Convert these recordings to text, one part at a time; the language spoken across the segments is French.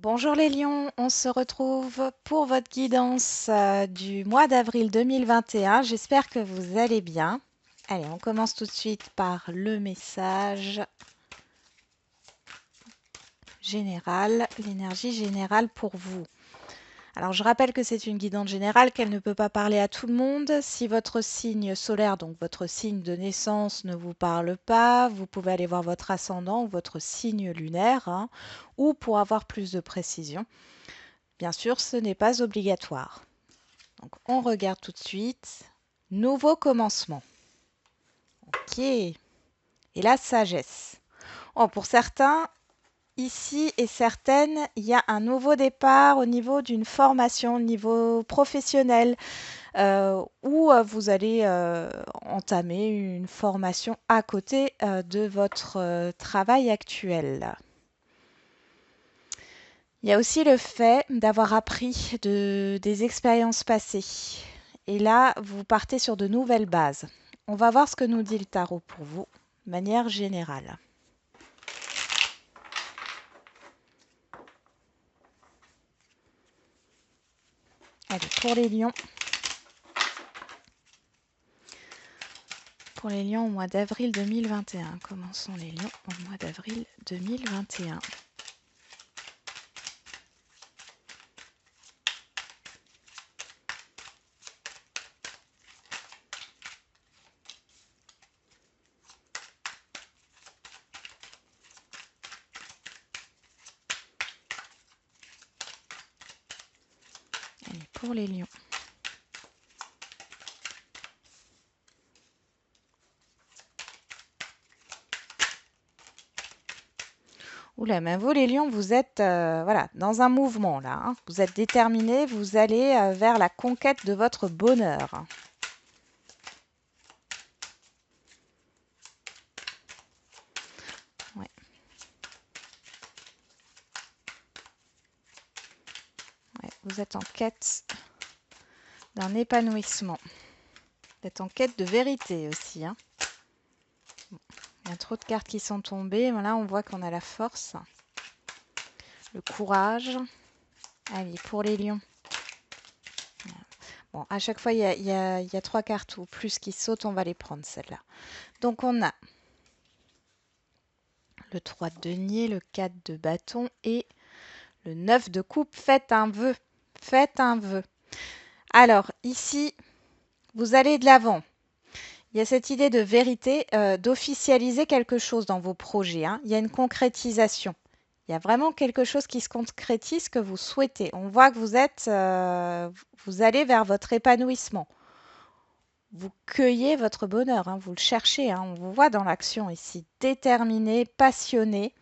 Bonjour les lions, on se retrouve pour votre guidance du mois d'avril 2021. J'espère que vous allez bien. Allez, on commence tout de suite par le message général, l'énergie générale pour vous. Alors je rappelle que c'est une guidance générale, qu'elle ne peut pas parler à tout le monde. Si votre signe solaire, donc votre signe de naissance, ne vous parle pas, vous pouvez aller voir votre ascendant ou votre signe lunaire, hein, ou pour avoir plus de précision. Bien sûr, ce n'est pas obligatoire. Donc on regarde tout de suite. Nouveau commencement. Ok. Et la sagesse. Oh, pour certains, ici et certaines, il y a un nouveau départ au niveau d'une formation, au niveau professionnel, où vous allez entamer une formation à côté de votre travail actuel. Il y a aussi le fait d'avoir appris des expériences passées. Et là, vous partez sur de nouvelles bases. On va voir ce que nous dit le tarot pour vous, de manière générale. Allez, pour les lions au mois d'avril 2021. Commençons les lions au mois d'avril 2021. Allez, pour les lions. Oula, mais vous les lions, vous êtes voilà, dans un mouvement là, hein. Vous êtes déterminés, vous allez vers la conquête de votre bonheur. Ouais. Ouais, vous êtes en quête d'un épanouissement. Vous êtes en quête de vérité aussi, hein. Il y a trop de cartes qui sont tombées. Là, on voit qu'on a la force, le courage. Allez, pour les lions. Bon, à chaque fois, il y a 3 cartes ou plus qui sautent. On va les prendre, celles-là. Donc, on a le 3 de denier, le 4 de bâton et le 9 de coupe. Faites un vœu. Faites un vœu. Alors, ici, vous allez de l'avant. Il y a cette idée de vérité, d'officialiser quelque chose dans vos projets, hein. Il y a une concrétisation. Il y a vraiment quelque chose qui se concrétise que vous souhaitez. On voit que vous allez vers votre épanouissement. Vous cueillez votre bonheur, hein, vous le cherchez, hein. On vous voit dans l'action ici, déterminé, passionné.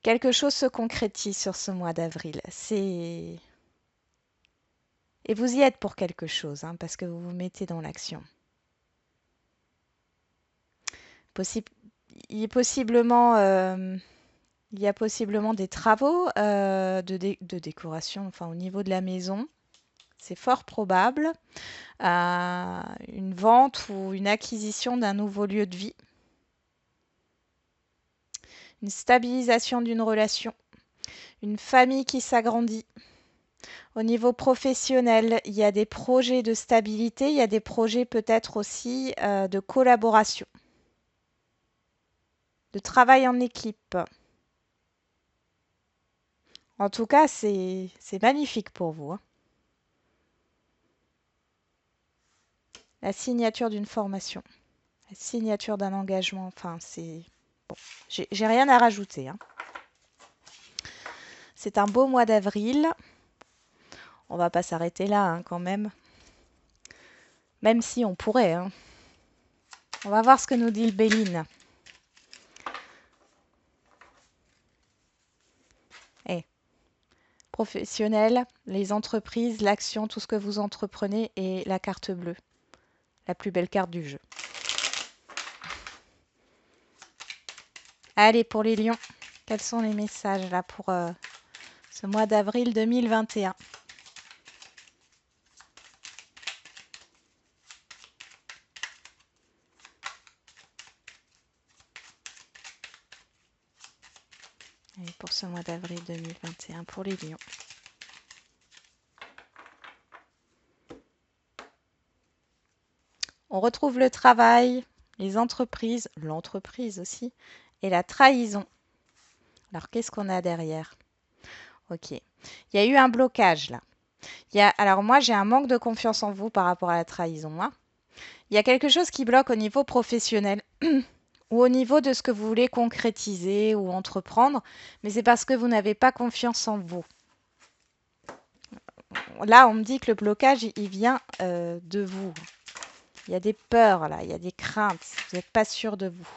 Quelque chose se concrétise sur ce mois d'avril. Et vous y êtes pour quelque chose, hein, parce que vous vous mettez dans l'action. Possi- il est possiblement Il y a possiblement des travaux de décoration, enfin au niveau de la maison. C'est fort probable. Une vente ou une acquisition d'un nouveau lieu de vie. Une stabilisation d'une relation. Une famille qui s'agrandit. Au niveau professionnel, il y a des projets de stabilité. Il y a des projets peut-être aussi de collaboration. De travail en équipe. En tout cas, c'est magnifique pour vous, hein. La signature d'une formation. La signature d'un engagement, enfin, c'est... Bon, j'ai rien à rajouter, hein. C'est un beau mois d'avril. On va pas s'arrêter là, hein, quand même. Même si on pourrait, hein. On va voir ce que nous dit le Béline. Eh, professionnel, les entreprises, l'action, tout ce que vous entreprenez et la carte bleue. La plus belle carte du jeu. Allez, pour les lions, quels sont les messages là pour ce mois d'avril 2021? Allez, pour ce mois d'avril 2021 pour les lions. On retrouve le travail, les entreprises, l'entreprise aussi, et la trahison. Alors, qu'est-ce qu'on a derrière? Ok. Il y a eu un blocage là. Alors moi, j'ai un manque de confiance en vous par rapport à la trahison, hein. Il y a quelque chose qui bloque au niveau professionnel ou au niveau de ce que vous voulez concrétiser ou entreprendre, mais c'est parce que vous n'avez pas confiance en vous. Là, on me dit que le blocage, il vient de vous. Il y a des peurs là, il y a des craintes. Vous n'êtes pas sûr de vous.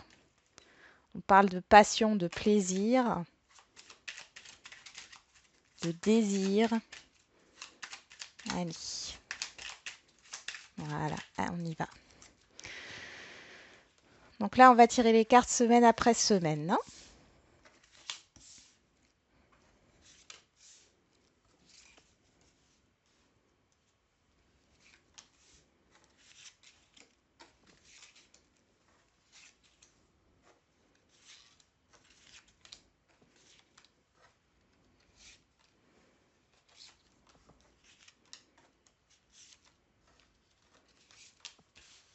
On parle de passion, de plaisir, de désir. Allez. Voilà, on y va. Donc là, on va tirer les cartes semaine après semaine, hein.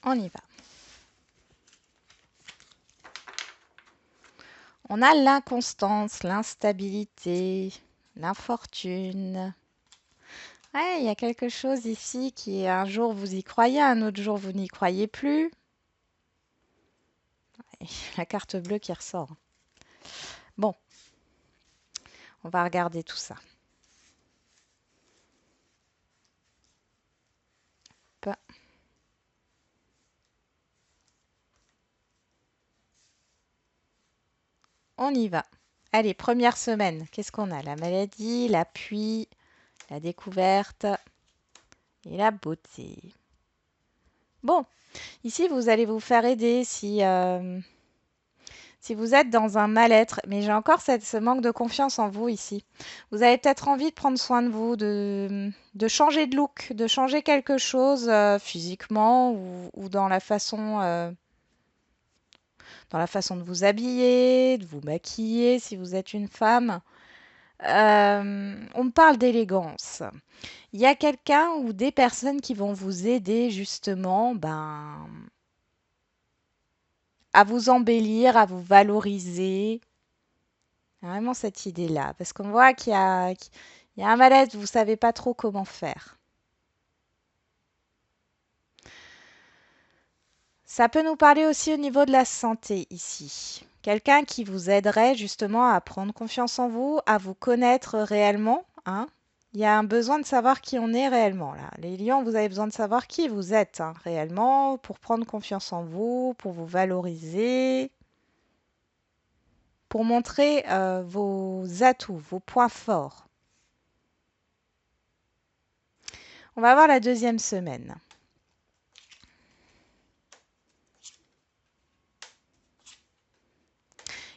On y va. On a l'inconstance, l'instabilité, l'infortune. Ouais, il y a quelque chose ici qui, un jour vous y croyez, un autre jour vous n'y croyez plus. Et la carte bleue qui ressort. Bon, on va regarder tout ça. Hop. On y va. Allez, première semaine. Qu'est-ce qu'on a? La maladie, l'appui, la découverte et la beauté. Bon, ici, vous allez vous faire aider si vous êtes dans un mal-être. Mais j'ai encore ce manque de confiance en vous ici. Vous avez peut-être envie de prendre soin de vous, de changer de look, de changer quelque chose physiquement ou dans la façon de vous habiller, de vous maquiller si vous êtes une femme. On me parle d'élégance. Il y a quelqu'un ou des personnes qui vont vous aider justement à vous embellir, à vous valoriser. Vraiment cette idée-là. Parce qu'on voit qu'il y a un mal-être, vous ne savez pas trop comment faire. Ça peut nous parler aussi au niveau de la santé ici. Quelqu'un qui vous aiderait justement à prendre confiance en vous, à vous connaître réellement, hein. Il y a un besoin de savoir qui on est réellement là. Les lions, vous avez besoin de savoir qui vous êtes, hein, réellement pour prendre confiance en vous, pour vous valoriser, pour montrer vos atouts, vos points forts. On va voir la deuxième semaine.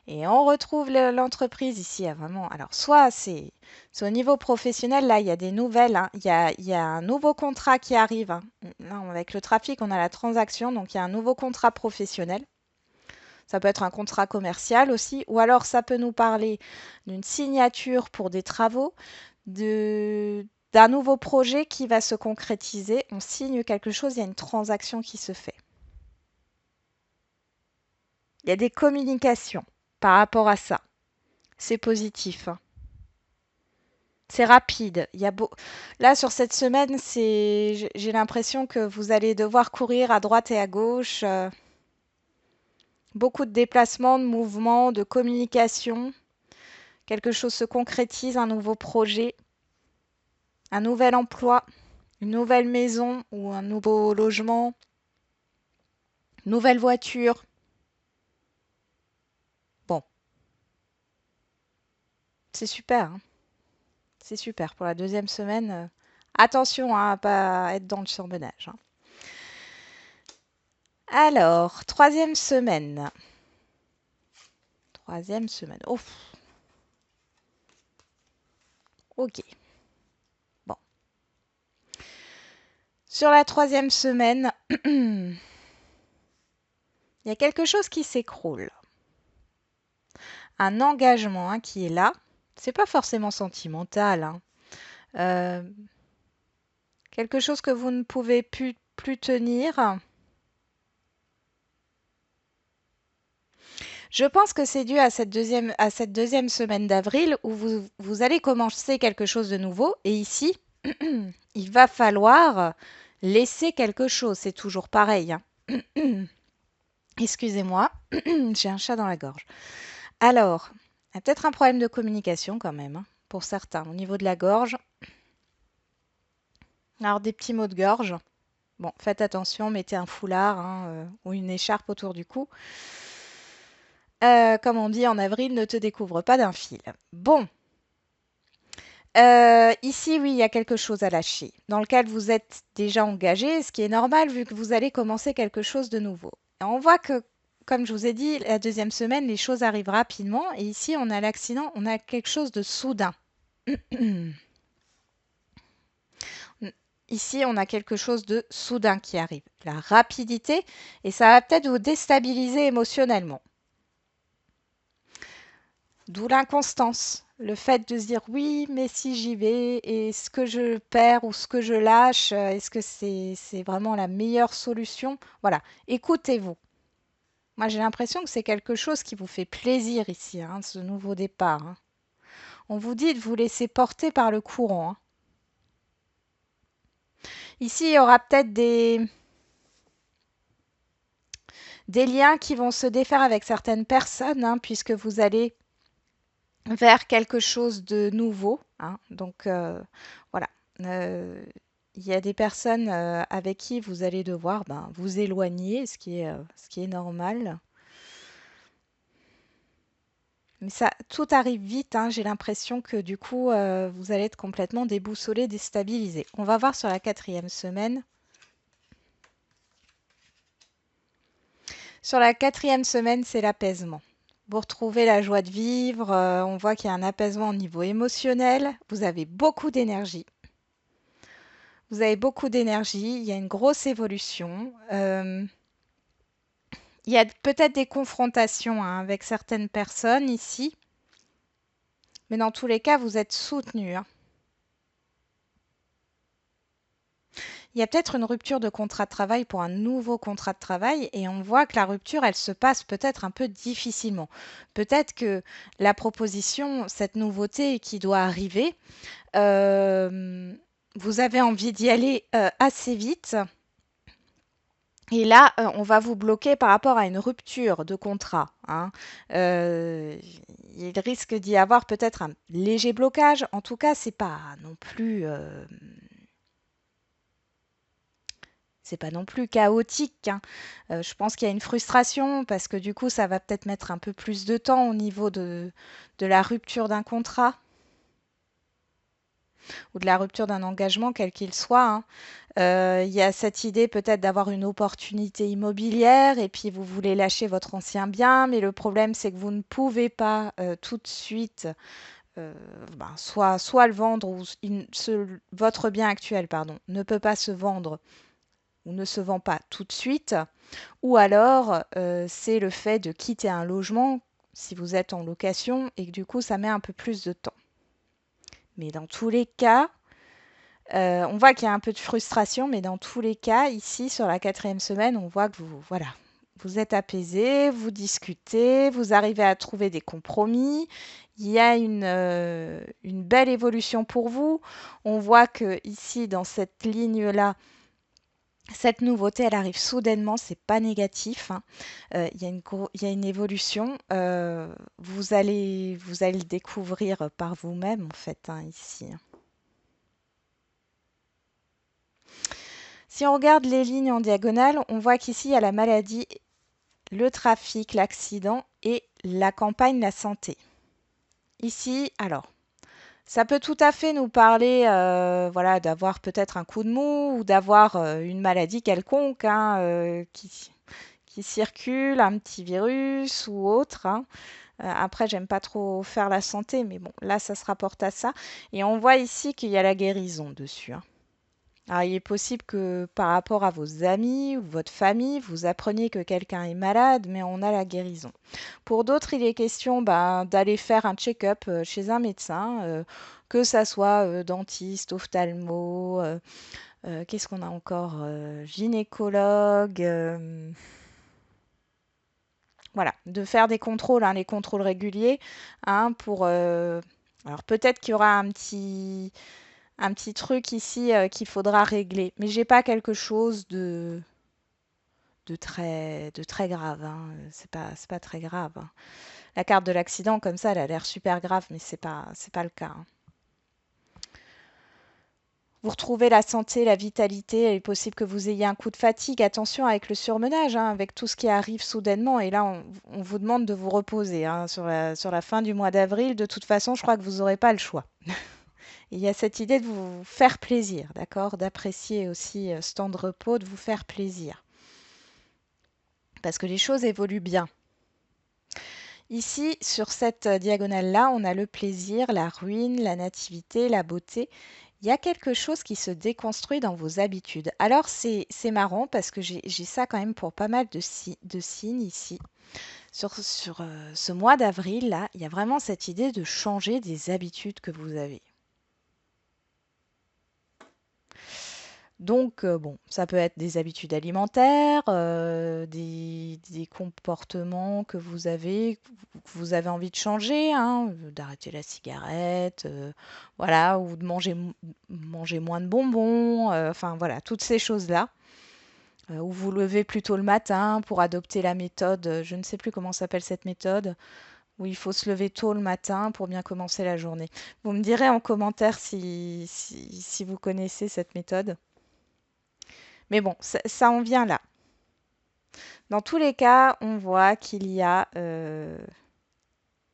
Et on retrouve l'entreprise ici, vraiment. Alors, soit c'est au niveau professionnel, là, il y a des nouvelles, hein. Il y a un nouveau contrat qui arrive, hein. Là, avec le trafic, on a la transaction, donc il y a un nouveau contrat professionnel. Ça peut être un contrat commercial aussi, ou alors ça peut nous parler d'une signature pour des travaux, d'un nouveau projet qui va se concrétiser. On signe quelque chose, il y a une transaction qui se fait. Il y a des communications par rapport à ça. C'est positif, hein. C'est rapide. Là, sur cette semaine, j'ai l'impression que vous allez devoir courir à droite et à gauche. Beaucoup de déplacements, de mouvements, de communication. Quelque chose se concrétise, un nouveau projet, un nouvel emploi, une nouvelle maison ou un nouveau logement, nouvelle voiture. Bon, c'est super, hein. C'est super pour la deuxième semaine. Attention, hein, à pas être dans le surmenage, hein. Alors, troisième semaine. Troisième semaine. Oh, ok. Bon. Sur la troisième semaine, il y a quelque chose qui s'écroule. un engagement hein, qui est là. C'est pas forcément sentimental, hein. Euh, quelque chose que vous ne pouvez plus tenir. Je pense que c'est dû à cette deuxième semaine d'avril où vous allez commencer quelque chose de nouveau. Et ici, il va falloir laisser quelque chose. C'est toujours pareil, hein. Excusez-moi, j'ai un chat dans la gorge. Alors, il y a peut-être un problème de communication quand même, hein, pour certains, au niveau de la gorge. Alors, des petits maux de gorge. Bon, faites attention, mettez un foulard hein, ou une écharpe autour du cou. Comme on dit en avril, ne te découvre pas d'un fil. Bon, ici, oui, il y a quelque chose à lâcher, dans lequel vous êtes déjà engagé, ce qui est normal vu que vous allez commencer quelque chose de nouveau. Et on voit que, comme je vous ai dit, la deuxième semaine, les choses arrivent rapidement. Et ici, on a l'accident, on a quelque chose de soudain. Ici, on a quelque chose de soudain qui arrive. La rapidité, et ça va peut-être vous déstabiliser émotionnellement. D'où l'inconstance. Le fait de se dire oui, mais si j'y vais, et ce que je perds ou ce que je lâche, est-ce que c'est vraiment la meilleure solution? Voilà, écoutez-vous. Moi, j'ai l'impression que c'est quelque chose qui vous fait plaisir ici, hein, ce nouveau départ, hein. On vous dit de vous laisser porter par le courant, hein. Ici, il y aura peut-être des liens qui vont se défaire avec certaines personnes, hein, puisque vous allez vers quelque chose de nouveau, hein. Donc, voilà. Euh, il y a des personnes avec qui vous allez devoir ben, vous éloigner, ce qui est normal. Mais ça, tout arrive vite, hein. J'ai l'impression que du coup, vous allez être complètement déboussolé, déstabilisé. On va voir sur la quatrième semaine. Sur la quatrième semaine, c'est l'apaisement. Vous retrouvez la joie de vivre, on voit qu'il y a un apaisement au niveau émotionnel, vous avez beaucoup d'énergie. Vous avez beaucoup d'énergie, il y a une grosse évolution. Il y a peut-être des confrontations hein, avec certaines personnes ici, mais dans tous les cas, vous êtes soutenu, hein. Il y a peut-être une rupture de contrat de travail pour un nouveau contrat de travail et on voit que la rupture, elle se passe peut-être un peu difficilement. Peut-être que la proposition, cette nouveauté qui doit arriver, euh, vous avez envie d'y aller assez vite. Et là, on va vous bloquer par rapport à une rupture de contrat, hein. Heu, il risque d'y avoir peut-être un léger blocage. En tout cas, c'est pas non plus chaotique, hein. Je pense qu'il y a une frustration parce que du coup, ça va peut-être mettre un peu plus de temps au niveau de la rupture d'un contrat ou de la rupture d'un engagement, quel qu'il soit, hein. Il y a cette idée peut-être d'avoir une opportunité immobilière et puis vous voulez lâcher votre ancien bien, mais le problème c'est que vous ne pouvez pas tout de suite ben, soit le vendre ou votre bien actuel pardon, ne peut pas se vendre ou ne se vend pas tout de suite, ou alors c'est le fait de quitter un logement si vous êtes en location et que du coup ça met un peu plus de temps. Mais dans tous les cas, on voit qu'il y a un peu de frustration, mais dans tous les cas, ici, sur la quatrième semaine, on voit que voilà, vous êtes apaisé, vous discutez, vous arrivez à trouver des compromis. Il y a une belle évolution pour vous. On voit que ici, dans cette ligne-là, cette nouveauté, elle arrive soudainement, c'est pas négatif, hein. Il y a une évolution. Vous allez le découvrir par vous-même, en fait, hein, ici, hein. Si on regarde les lignes en diagonale, on voit qu'ici, il y a la maladie, le trafic, l'accident et la campagne, la santé. Ici, alors, ça peut tout à fait nous parler voilà, d'avoir peut-être un coup de mou ou d'avoir une maladie quelconque hein, qui circule, un petit virus ou autre, hein. Après, j'aime pas trop faire la santé, mais bon, là, ça se rapporte à ça. Et on voit ici qu'il y a la guérison dessus, hein. Alors, il est possible que par rapport à vos amis ou votre famille, vous appreniez que quelqu'un est malade, mais on a la guérison. Pour d'autres, il est question d'aller faire un check-up chez un médecin, que ça soit dentiste, ophtalmo, qu'est-ce qu'on a encore? Gynécologue. Voilà, de faire des contrôles, hein, les contrôles réguliers, hein, alors peut-être qu'il y aura un petit truc ici qu'il faudra régler, mais j'ai pas quelque chose de très grave, hein. C'est pas très grave, hein. La carte de l'accident, comme ça, elle a l'air super grave, mais c'est pas le cas, hein. Vous retrouvez la santé, la vitalité. Il est possible que vous ayez un coup de fatigue. Attention avec le surmenage, hein, avec tout ce qui arrive soudainement. Et là, on vous demande de vous reposer, hein, sur la fin du mois d'avril. De toute façon, je crois que vous n'aurez pas le choix. Il y a cette idée de vous faire plaisir, d'accord? D'apprécier aussi ce temps de repos, de vous faire plaisir. Parce que les choses évoluent bien. Ici, sur cette diagonale-là, on a le plaisir, la ruine, la nativité, la beauté. Il y a quelque chose qui se déconstruit dans vos habitudes. Alors, c'est marrant parce que j'ai ça quand même pour pas mal de signes ici. Sur ce mois d'avril, là, il y a vraiment cette idée de changer des habitudes que vous avez. Donc, bon, ça peut être des habitudes alimentaires, des comportements que vous avez envie de changer, hein, d'arrêter la cigarette, voilà, ou de manger moins de bonbons, enfin voilà, toutes ces choses-là. Ou vous levez plutôt le matin pour adopter la méthode, je ne sais plus comment s'appelle cette méthode, où il faut se lever tôt le matin pour bien commencer la journée. Vous me direz en commentaire si vous connaissez cette méthode. Mais bon, ça en vient là. Dans tous les cas, on voit il y a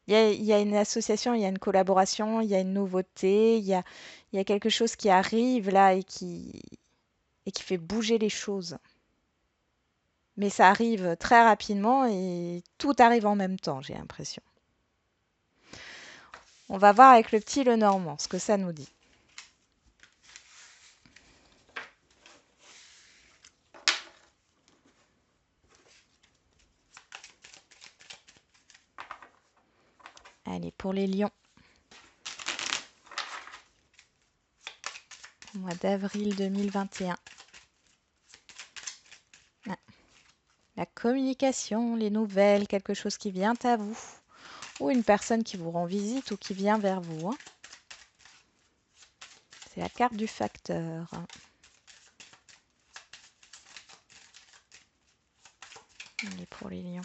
une association, il y a une collaboration, il y a une nouveauté, il y a quelque chose qui arrive là et qui fait bouger les choses. Mais ça arrive très rapidement et tout arrive en même temps, j'ai l'impression. On va voir avec le petit Lenormand ce que ça nous dit. Allez, pour les lions, au mois d'avril 2021. Ah, la communication, les nouvelles, quelque chose qui vient à vous. Ou une personne qui vous rend visite ou qui vient vers vous, hein. C'est la carte du facteur. Elle est pour les lions.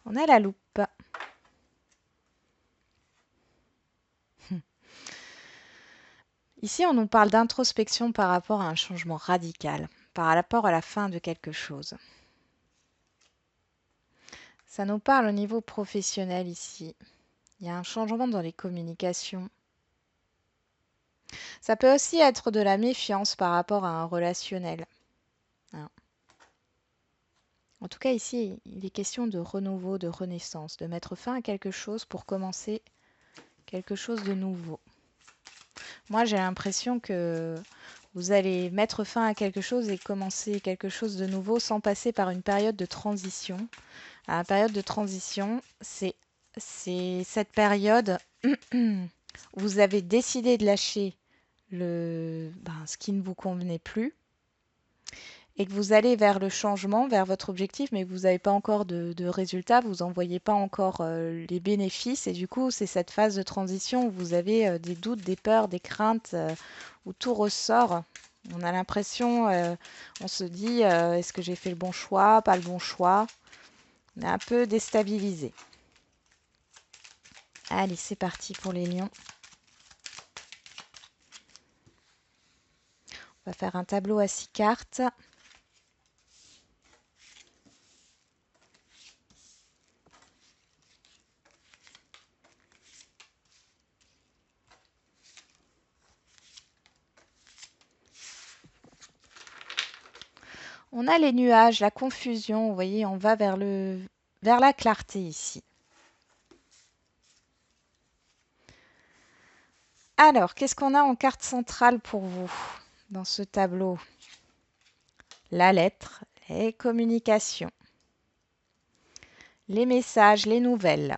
On a la loupe. Ici, on nous parle d'introspection par rapport à un changement radical, par rapport à la fin de quelque chose. Ça nous parle au niveau professionnel ici. Il y a un changement dans les communications. Ça peut aussi être de la méfiance par rapport à un relationnel, hein. En tout cas, ici, il est question de renouveau, de renaissance, de mettre fin à quelque chose pour commencer quelque chose de nouveau. Moi, j'ai l'impression que vous allez mettre fin à quelque chose et commencer quelque chose de nouveau sans passer par une période de transition. La période de transition, c'est cette période où vous avez décidé de lâcher ce qui ne vous convenait plus et que vous allez vers le changement, vers votre objectif, mais que vous n'avez pas encore de résultats, vous n'en voyez pas encore les bénéfices. Et du coup, c'est cette phase de transition où vous avez des doutes, des peurs, des craintes, où tout ressort. On a l'impression, on se dit, est-ce que j'ai fait le bon choix, pas le bon choix? On est un peu déstabilisé. Allez, c'est parti pour les lions. On va faire un tableau à 6 cartes. On a les nuages, la confusion, vous voyez, on va vers la clarté ici. Alors, qu'est-ce qu'on a en carte centrale pour vous dans ce tableau? La lettre, les communications, les messages, les nouvelles.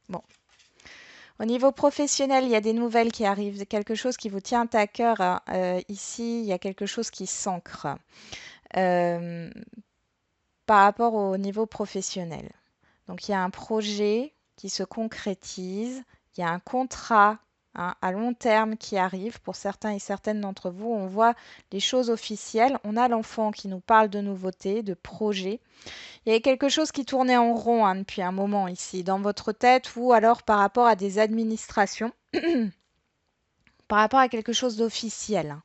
Bon. Au niveau professionnel, il y a des nouvelles qui arrivent, quelque chose qui vous tient à cœur, hein. Ici, il y a quelque chose qui s'ancre euh, par rapport au niveau professionnel. Donc, il y a un projet qui se concrétise, il y a un contrat, hein, à long terme qui arrive pour certains et certaines d'entre vous. On voit les choses officielles. On a l'enfant qui nous parle de nouveautés, de projets. Il y avait quelque chose qui tournait en rond, hein, depuis un moment ici, dans votre tête ou alors par rapport à des administrations, par rapport à quelque chose d'officiel,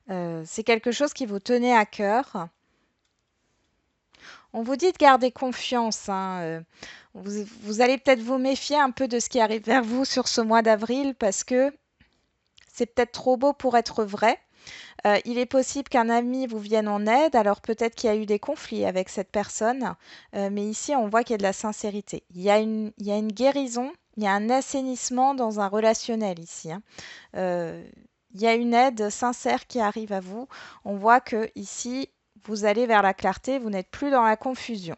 hein. C'est quelque chose qui vous tenait à cœur. On vous dit de garder confiance, hein. Vous allez peut-être vous méfier un peu de ce qui arrive vers vous sur ce mois d'avril parce que c'est peut-être trop beau pour être vrai. Il est possible qu'un ami vous vienne en aide, alors peut-être qu'il y a eu des conflits avec cette personne, mais ici on voit qu'il y a de la sincérité. Il y a une guérison, il y a un assainissement dans un relationnel ici, hein. Euh, il y a une aide sincère qui arrive à vous. On voit que ici vous allez vers la clarté, vous n'êtes plus dans la confusion.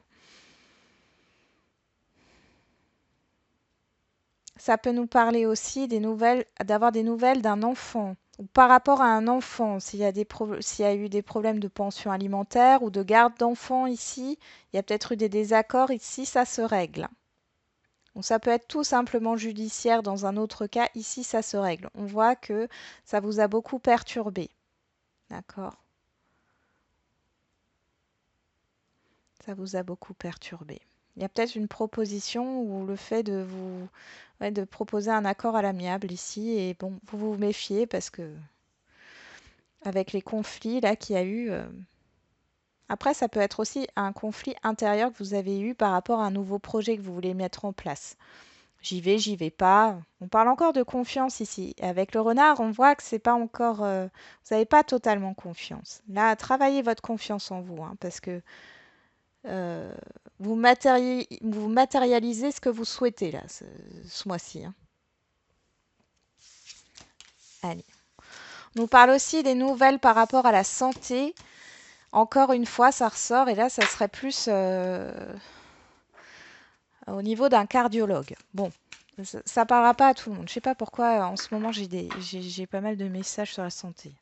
Ça peut nous parler aussi des nouvelles, d'avoir des nouvelles d'un enfant ou par rapport à un enfant, s'il y a eu des problèmes de pension alimentaire ou de garde d'enfants ici, il y a peut-être eu des désaccords ici, ça se règle. Donc ça peut être tout simplement judiciaire dans un autre cas, ici ça se règle. On voit que ça vous a beaucoup perturbé. D'accord? Ça vous a beaucoup perturbé. Il y a peut-être une proposition ou le fait de vous, ouais, de proposer un accord à l'amiable ici et bon, vous vous méfiez parce que avec les conflits là qu'il y a eu. Après, ça peut être aussi un conflit intérieur que vous avez eu par rapport à un nouveau projet que vous voulez mettre en place. J'y vais pas. On parle encore de confiance ici. Avec le renard, on voit que c'est pas encore, vous n'avez pas totalement confiance. Là, travaillez votre confiance en vous, hein, parce que euh, vous matérialisez ce que vous souhaitez là, ce mois-ci, hein. Allez. On nous parle aussi des nouvelles par rapport à la santé. Encore une fois, ça ressort et là, ça serait plus au niveau d'un cardiologue. Bon, ça parlera pas à tout le monde. Je sais pas pourquoi en ce moment j'ai pas mal de messages sur la santé.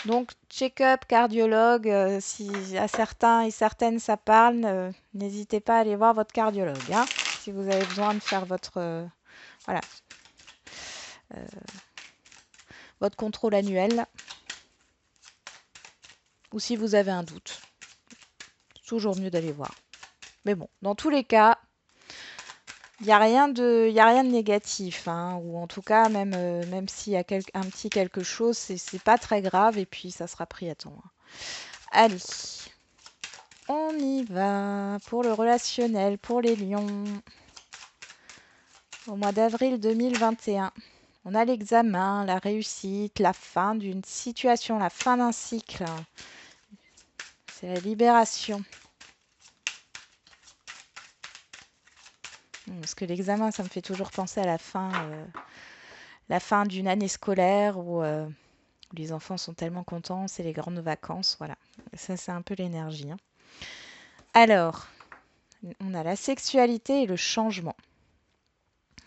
Donc, check-up, cardiologue, si à certains et certaines ça parle, n'hésitez pas à aller voir votre cardiologue, hein, si vous avez besoin de faire votre, voilà, euh, votre contrôle annuel ou si vous avez un doute. C'est toujours mieux d'aller voir. Mais bon, dans tous les cas, il y a rien de négatif, hein, ou en tout cas, même s'il y a un petit quelque chose, c'est pas très grave et puis ça sera pris à temps, hein. Allez, on y va pour le relationnel, pour les lions. Au mois d'avril 2021, on a l'examen, la réussite, la fin d'une situation, la fin d'un cycle. C'est la libération. Parce que l'examen, ça me fait toujours penser à la fin d'une année scolaire où les enfants sont tellement contents, c'est les grandes vacances, voilà. Ça, c'est un peu l'énergie, hein. Alors, on a la sexualité et le changement.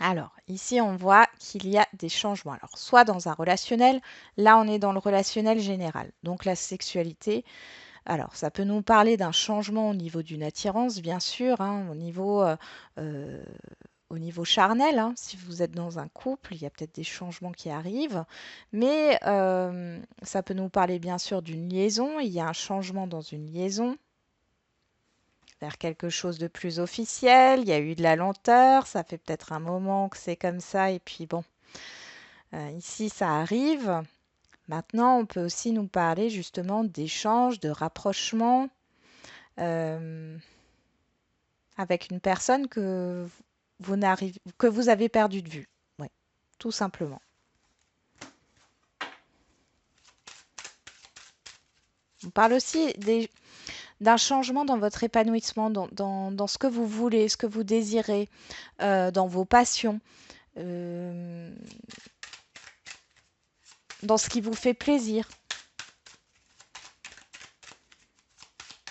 Alors, ici, on voit qu'il y a des changements. Alors, soit dans un relationnel, là, on est dans le relationnel général. Donc, la sexualité, alors, ça peut nous parler d'un changement au niveau d'une attirance, bien sûr, hein, euh, au niveau charnel, hein. Si vous êtes dans un couple, il y a peut-être des changements qui arrivent, mais ça peut nous parler bien sûr d'une liaison. Il y a un changement dans une liaison vers quelque chose de plus officiel. Il y a eu de la lenteur, ça fait peut-être un moment que c'est comme ça, et puis bon, ici ça arrive. Maintenant, on peut aussi nous parler justement d'échanges, de rapprochement euh, avec une personne que vous avez perdu de vue. Ouais, tout simplement. On parle aussi d'un changement dans votre épanouissement, dans ce que vous voulez, ce que vous désirez, dans vos passions, euh, dans ce qui vous fait plaisir.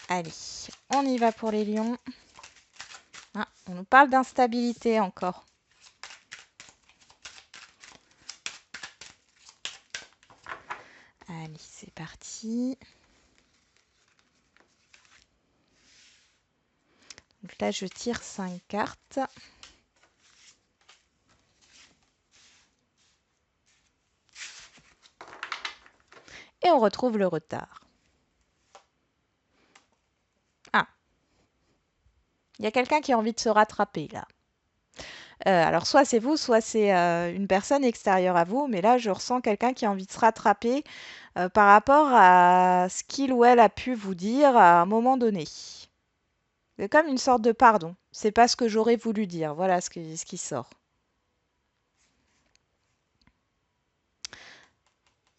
Allez, on y va pour les lions. Ah, on nous parle d'instabilité encore. Allez, c'est parti. Donc là, je tire 5 cartes. Et on retrouve le retard. Ah, il y a quelqu'un qui a envie de se rattraper là. Alors soit c'est vous, soit c'est une personne extérieure à vous, mais là je ressens quelqu'un qui a envie de se rattraper par rapport à ce qu'il ou elle a pu vous dire à un moment donné. C'est comme une sorte de pardon. C'est pas ce que j'aurais voulu dire. Voilà ce qui sort.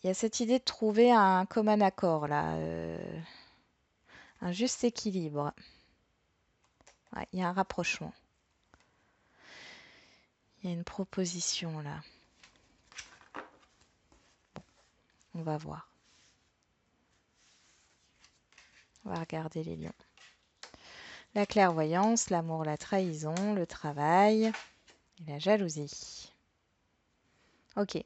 Il y a cette idée de trouver un commun accord là, un juste équilibre. Ouais, il y a un rapprochement. Il y a une proposition là. On va voir. On va regarder les lions. La clairvoyance, l'amour, la trahison, le travail et la jalousie. Ok.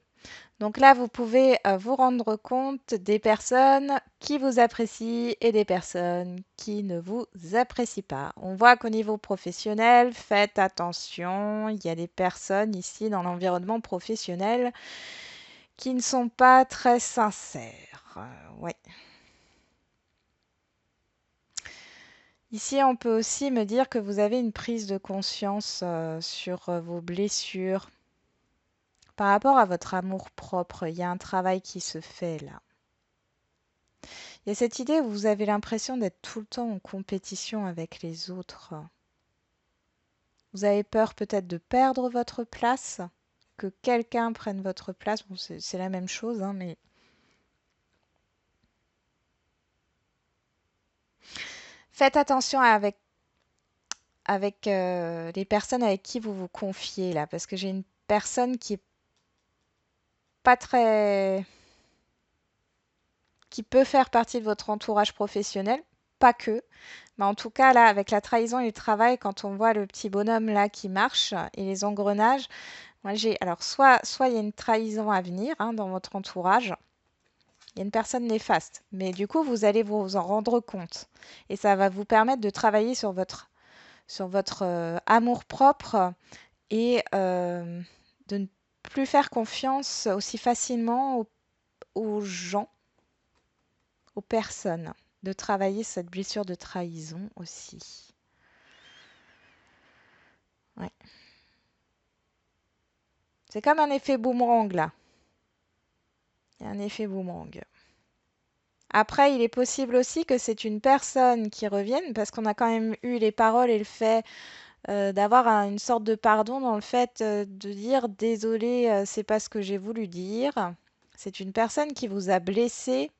Donc là, vous pouvez vous rendre compte des personnes qui vous apprécient et des personnes qui ne vous apprécient pas. On voit qu'au niveau professionnel, faites attention. Il y a des personnes ici dans l'environnement professionnel qui ne sont pas très sincères. Ouais. Ici, on peut aussi me dire que vous avez une prise de conscience sur vos blessures. Par rapport à votre amour-propre, il y a un travail qui se fait là. Il y a cette idée où vous avez l'impression d'être tout le temps en compétition avec les autres. Vous avez peur peut-être de perdre votre place, que quelqu'un prenne votre place. Bon, c'est la même chose, hein, mais faites attention avec les personnes avec qui vous vous confiez là, parce que j'ai une personne qui est pas très qui peut faire partie de votre entourage professionnel, pas que, mais en tout cas là, avec la trahison et le travail, quand on voit le petit bonhomme là qui marche et les engrenages, moi j'ai alors soit il y a une trahison à venir hein, dans votre entourage, il y a une personne néfaste, mais du coup vous allez vous en rendre compte et ça va vous permettre de travailler sur votre amour propre et de ne plus faire confiance aussi facilement aux gens, aux personnes, de travailler cette blessure de trahison aussi. Ouais. C'est comme un effet boomerang là. Il y a un effet boomerang. Après, il est possible aussi que c'est une personne qui revienne, parce qu'on a quand même eu les paroles et le fait d'avoir une sorte de pardon dans le fait de dire désolé, c'est pas ce que j'ai voulu dire. C'est une personne qui vous a blessé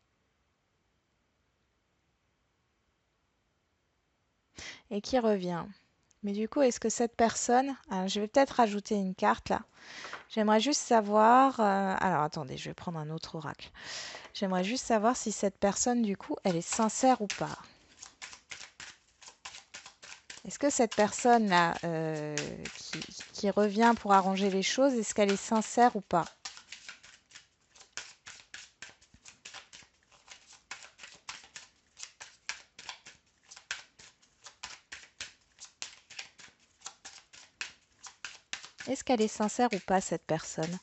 et qui revient. Mais du coup, est-ce que cette personne... Alors, je vais peut-être rajouter une carte là. J'aimerais juste savoir... Alors, attendez, je vais prendre un autre oracle. J'aimerais juste savoir si cette personne, du coup, elle est sincère ou pas. Est-ce que cette personne-là qui revient pour arranger les choses, est-ce qu'elle est sincère ou pas? Est-ce qu'elle est sincère ou pas, cette personne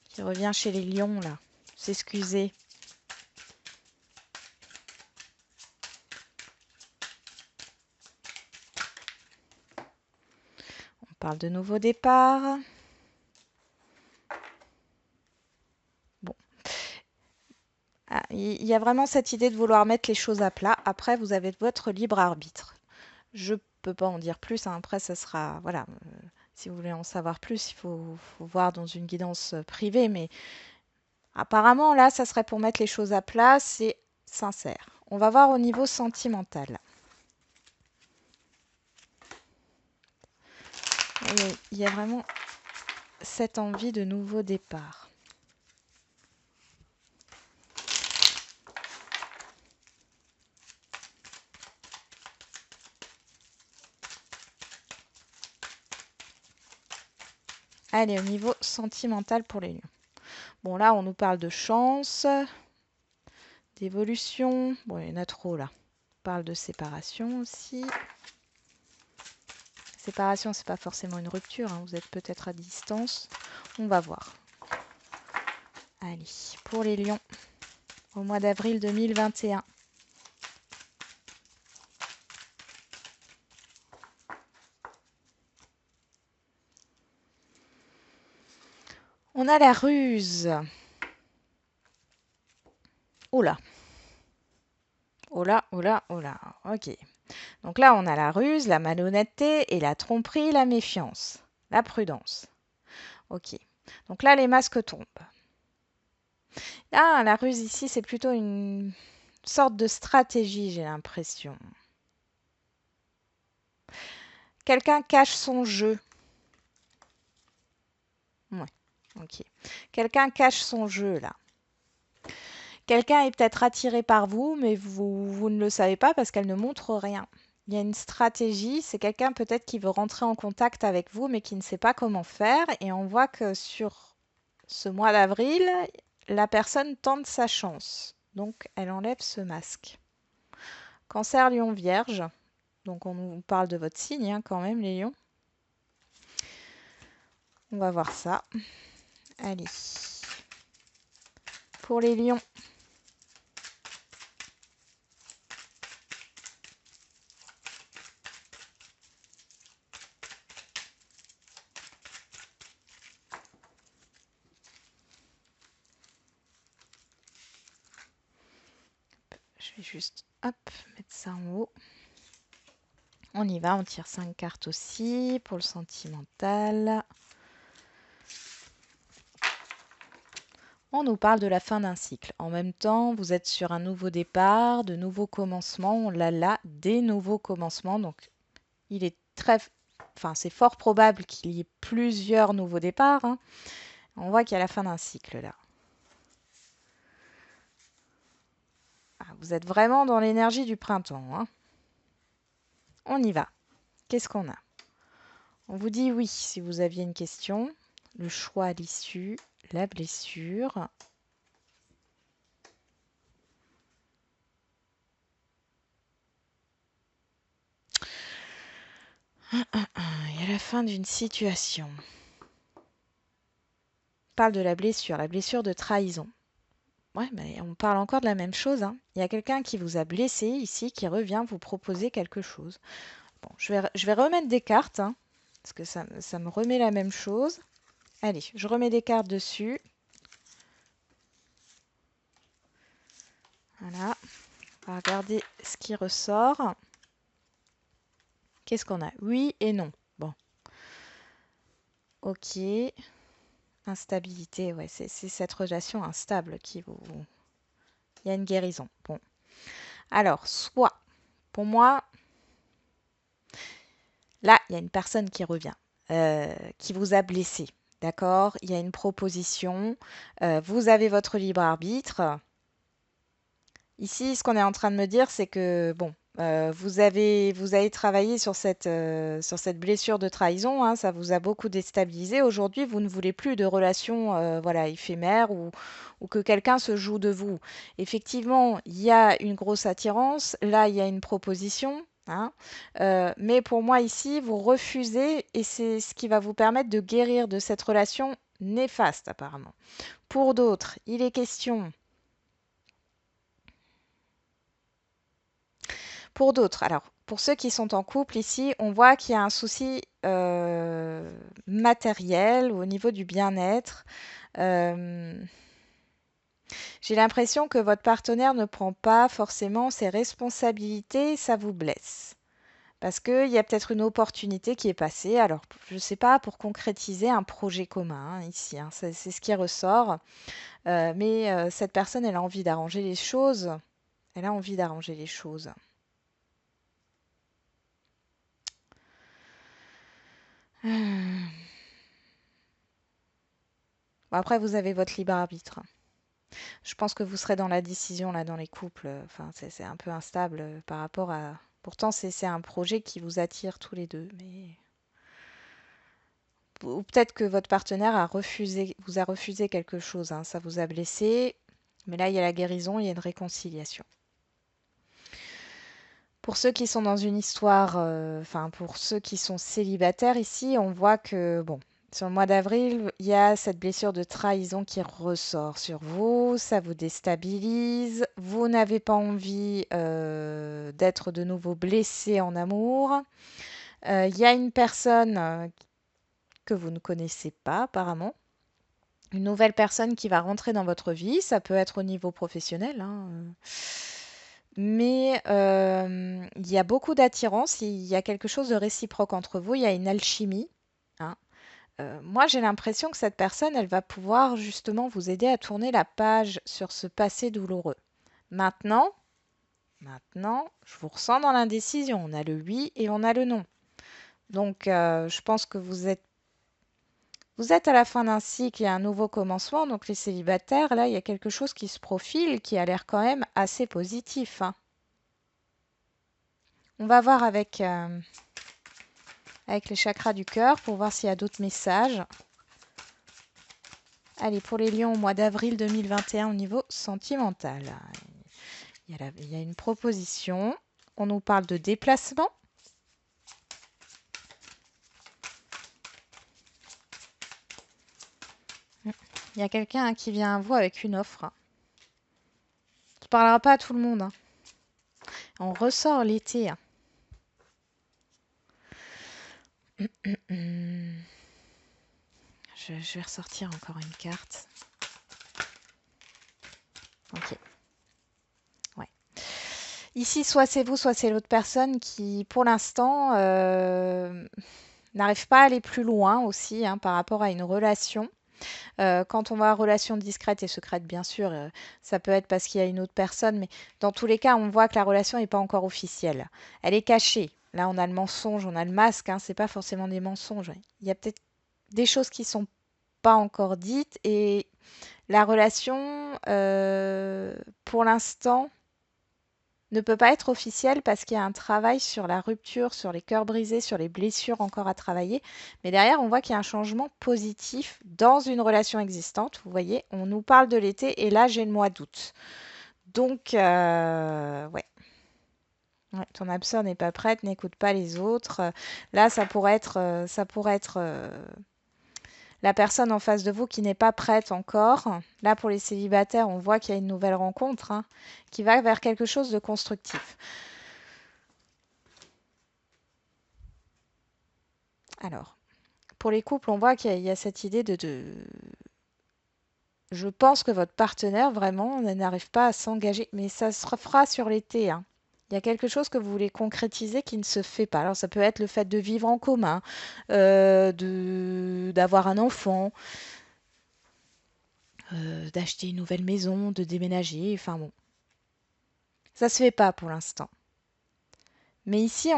qui revient chez les lions, là, s'excuser? On parle de nouveau départ. Bon. Ah, il y a vraiment cette idée de vouloir mettre les choses à plat. Après, vous avez votre libre arbitre. Je peux pas en dire plus. Hein. Après, ça sera... Voilà. Si vous voulez en savoir plus, il faut voir dans une guidance privée. Mais Apparemment, là, ça serait pour mettre les choses à plat, c'est sincère. On va voir au niveau sentimental. Il y a vraiment cette envie de nouveau départ. Allez, au niveau sentimental pour les lions. Bon, là, on nous parle de chance, d'évolution. Bon, il y en a trop, là. On parle de séparation aussi. Séparation, c'est pas forcément une rupture, hein. Vous êtes peut-être à distance. On va voir. Allez, pour les lions, au mois d'avril 2021. On a la ruse. Oh là. Oh là, oh là, oh là. Ok. Donc là, on a la ruse, la malhonnêteté et la tromperie, la méfiance, la prudence. Ok. Donc là, les masques tombent. Ah, la ruse ici, c'est plutôt une sorte de stratégie, j'ai l'impression. Quelqu'un cache son jeu. Ouais, ok. Quelqu'un cache son jeu, là. Quelqu'un est peut-être attiré par vous, mais vous ne le savez pas parce qu'elle ne montre rien. Il y a une stratégie, c'est quelqu'un peut-être qui veut rentrer en contact avec vous, mais qui ne sait pas comment faire. Et on voit que sur ce mois d'avril, la personne tente sa chance. Donc, elle enlève ce masque. Cancer, lion, vierge. Donc, on nous parle de votre signe hein, quand même, les lions. On va voir ça. Allez. Pour les lions. Je vais juste hop, mettre ça en haut. On y va, on tire 5 cartes aussi pour le sentimental. On nous parle de la fin d'un cycle. En même temps, vous êtes sur un nouveau départ, de nouveaux commencements. On l'a là, des nouveaux commencements. Donc, il est c'est fort probable qu'il y ait plusieurs nouveaux départs. Hein. On voit qu'il y a la fin d'un cycle là. Ah, vous êtes vraiment dans l'énergie du printemps. Hein. On y va. Qu'est-ce qu'on a? On vous dit oui si vous aviez une question. Le choix à l'issue, la blessure. Il y a la fin d'une situation. On parle de la blessure de trahison. Ouais, mais on parle encore de la même chose. Hein. Il y a quelqu'un qui vous a blessé ici, qui revient vous proposer quelque chose. Bon, je vais remettre des cartes, hein, parce que ça me remet la même chose. Allez, je remets des cartes dessus. Voilà. On va regarder ce qui ressort. Qu'est-ce qu'on a? Oui et non. Bon. Ok. Instabilité, ouais, c'est cette relation instable qui vous... Il y a une guérison. Bon. Alors, soit, pour moi, là, il y a une personne qui revient, qui vous a blessé. D'accord? Il y a une proposition. Vous avez votre libre arbitre. Ici, ce qu'on est en train de me dire, c'est que, bon, vous avez travaillé sur cette blessure de trahison. Hein, ça vous a beaucoup déstabilisé. Aujourd'hui, vous ne voulez plus de relations voilà, éphémères ou que quelqu'un se joue de vous. Effectivement, il y a une grosse attirance. Là, il y a une proposition. Hein, mais pour moi, ici, vous refusez et c'est ce qui va vous permettre de guérir de cette relation néfaste, apparemment. Pour d'autres, il est question. Pour d'autres, alors pour ceux qui sont en couple ici, on voit qu'il y a un souci matériel au niveau du bien-être. Euh, j'ai l'impression que votre partenaire ne prend pas forcément ses responsabilités, ça vous blesse. Parce qu'il y a peut-être une opportunité qui est passée. Alors, je ne sais pas, pour concrétiser un projet commun, hein, ici, hein, c'est ce qui ressort. Mais cette personne, elle a envie d'arranger les choses. Elle a envie d'arranger les choses. Bon, après, vous avez votre libre arbitre. Je pense que vous serez dans la décision là dans les couples. Enfin, c'est un peu instable par rapport à. Pourtant, c'est un projet qui vous attire tous les deux, mais ou peut-être que votre partenaire vous a refusé quelque chose, hein, ça vous a blessé, mais là il y a la guérison, il y a une réconciliation. Pour ceux qui sont dans une histoire, enfin pour ceux qui sont célibataires ici, on voit que bon, sur le mois d'avril, il y a cette blessure de trahison qui ressort sur vous, ça vous déstabilise, vous n'avez pas envie d'être de nouveau blessé en amour. Il y a une personne que vous ne connaissez pas apparemment, une nouvelle personne qui va rentrer dans votre vie, ça peut être au niveau professionnel, hein, mais il y a beaucoup d'attirance, il y a quelque chose de réciproque entre vous, il y a une alchimie, hein. Moi, j'ai l'impression que cette personne, elle va pouvoir justement vous aider à tourner la page sur ce passé douloureux. Maintenant, je vous ressens dans l'indécision. On a le oui et on a le non. Donc, je pense que vous êtes à la fin d'un cycle, il y a un nouveau commencement. Donc, les célibataires, là, il y a quelque chose qui se profile qui a l'air quand même assez positif, hein. On va voir avec les chakras du cœur pour voir s'il y a d'autres messages. Allez, pour les lions au mois d'avril 2021 au niveau sentimental. Il y a une proposition. On nous parle de déplacement. Il y a quelqu'un qui vient à vous avec une offre. Tu ne parleras pas à tout le monde, hein. On ressort l'été, hein. Je vais ressortir encore une carte. Ok. Ouais. Ici, soit c'est vous, soit c'est l'autre personne qui, pour l'instant, n'arrive pas à aller plus loin aussi, hein, par rapport à une relation. Quand on voit relation discrète et secrète, bien sûr, ça peut être parce qu'il y a une autre personne, mais dans tous les cas, on voit que la relation n'est pas encore officielle. Elle est cachée. Là, on a le mensonge, on a le masque, hein, c'est pas forcément des mensonges. Il y a peut-être des choses qui sont pas encore dites et la relation, pour l'instant, ne peut pas être officielle parce qu'il y a un travail sur la rupture, sur les cœurs brisés, sur les blessures encore à travailler. Mais derrière, on voit qu'il y a un changement positif dans une relation existante. Vous voyez, on nous parle de l'été et là, j'ai le mois d'août. Donc, ouais. Ouais, ton âme sœur n'est pas prête, n'écoute pas les autres. Là, ça pourrait être la personne en face de vous qui n'est pas prête encore. Là, pour les célibataires, on voit qu'il y a une nouvelle rencontre, hein, qui va vers quelque chose de constructif. Alors, pour les couples, on voit qu'il y a cette idée de. Je pense que votre partenaire, vraiment, n'arrive pas à s'engager. Mais ça se fera sur l'été, hein. Il y a quelque chose que vous voulez concrétiser qui ne se fait pas. Alors, ça peut être le fait de vivre en commun, d'avoir un enfant, d'acheter une nouvelle maison, de déménager. Enfin bon, ça se fait pas pour l'instant. Mais ici,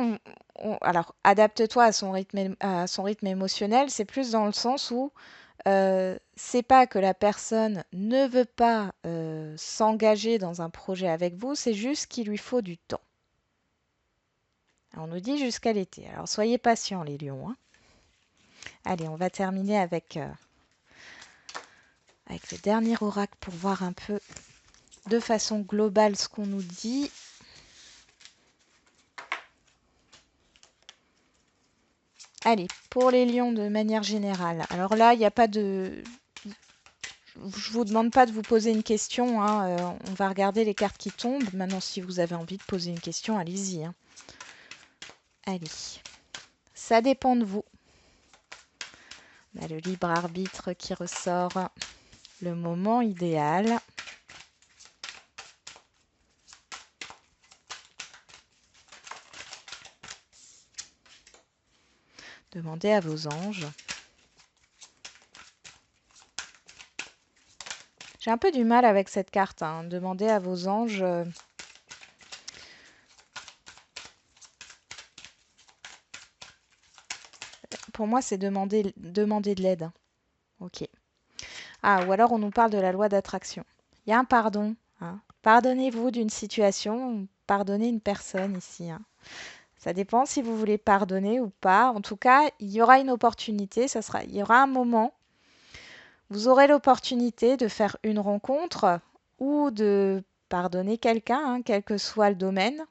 alors, adapte-toi à son rythme émotionnel. C'est plus dans le sens où c'est pas que la personne ne veut pas s'engager dans un projet avec vous, c'est juste qu'il lui faut du temps. On nous dit jusqu'à l'été. Alors soyez patients les lions, hein. Allez, on va terminer avec le dernier oracle pour voir un peu de façon globale ce qu'on nous dit. Allez, pour les lions de manière générale. Alors là, il n'y a pas de. Je vous demande pas de vous poser une question, hein, on va regarder les cartes qui tombent. Maintenant, si vous avez envie de poser une question, allez-y, hein. Allez, ça dépend de vous. On a le libre arbitre qui ressort, le moment idéal. Demandez à vos anges. J'ai un peu du mal avec cette carte, hein. Demandez à vos anges. Pour moi, c'est demander de l'aide, hein. Ok. Ah, ou alors on nous parle de la loi d'attraction. Il y a un pardon, hein. Pardonnez-vous d'une situation, pardonnez une personne ici, hein. Ça dépend si vous voulez pardonner ou pas. En tout cas, il y aura une opportunité, il y aura un moment. Vous aurez l'opportunité de faire une rencontre ou de pardonner quelqu'un, hein, quel que soit le domaine,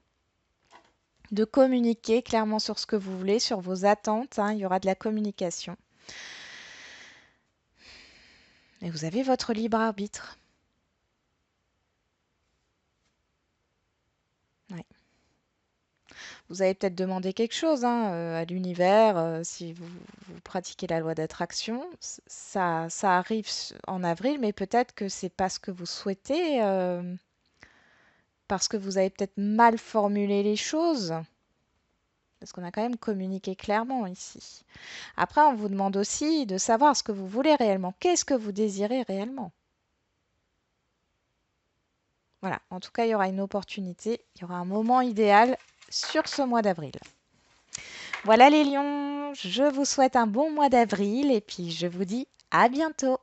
de communiquer clairement sur ce que vous voulez, sur vos attentes, hein. Il y aura de la communication. Et vous avez votre libre arbitre. Ouais. Vous avez peut-être demandé quelque chose, hein, à l'univers, si vous pratiquez la loi d'attraction. Ça arrive en avril, mais peut-être que c'est pas ce que vous souhaitez, parce que vous avez peut-être mal formulé les choses. Parce qu'on a quand même communiqué clairement ici. Après, on vous demande aussi de savoir ce que vous voulez réellement. Qu'est-ce que vous désirez réellement? Voilà, en tout cas, il y aura une opportunité, il y aura un moment idéal sur ce mois d'avril. Voilà les lions, je vous souhaite un bon mois d'avril et puis je vous dis à bientôt.